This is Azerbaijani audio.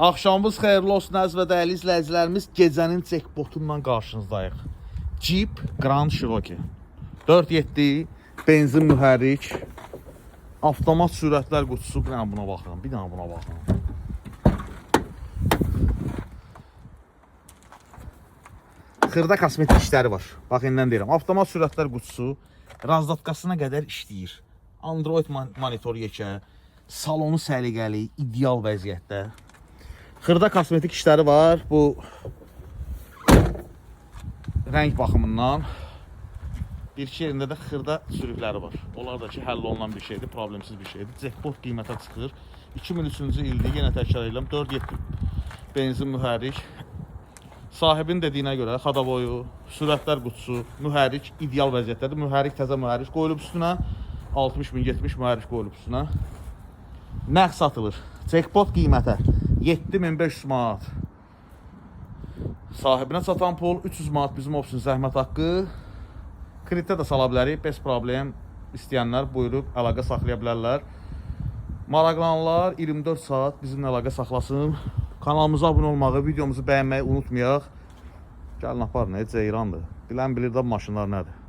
Axşamınız xeyirli olsun əziz və dəyərli izləyicilərimiz. Gecənin jackpotunla qarşınızdayıq. Jeep Grand Cherokee 4.7 benzin mühərrik, avtomat sürətlər qutusu. Bir dənə buna baxın, bir dənə buna baxın. Xırda kosmetik işləri var. Bax, indən deyirəm. Avtomat sürətlər qutusu razdatkasına qədər işləyir. Android monitor yekə, salonu səliqəli, ideal vəziyyətdə. Xırda kosmetik işləri var. Bu rəng baxımından bir-iki yerində də xırda sürükləri var. Onlar da ki, həll olunan bir şeydir, problemsiz bir şeydir. Jackpot qiymətə çıxır. 2003-cü ildir, yenə təkrar edirəm. 4.7 benzin mühərrik. Sahibin dediyinə görə xadaboyu, sürətlər qutusu, mühərrik ideal vəziyyətdədir. Mühərrik təzə mühərrik qoyulub üstünə. 60.000, 70 mühərrik qoyulub üstünə. Nəq satılır. Jackpot qiymətə 7500 manat. Sahibinə çatan pul 300 manat bizim olsun zəhmət haqqı. Kreditə də sala bilərik, bez problem. İstəyənlər buyurub əlaqə saxlaya bilərlər. Maraqlananlar 24 saat bizimlə əlaqə saxlasın. Kanalımıza abunə olmağı, videomuzu bəyənməyi unutmayaq. Gəlin aparın, Ceyrandır. Bilən bilir də bu maşınlar nədir.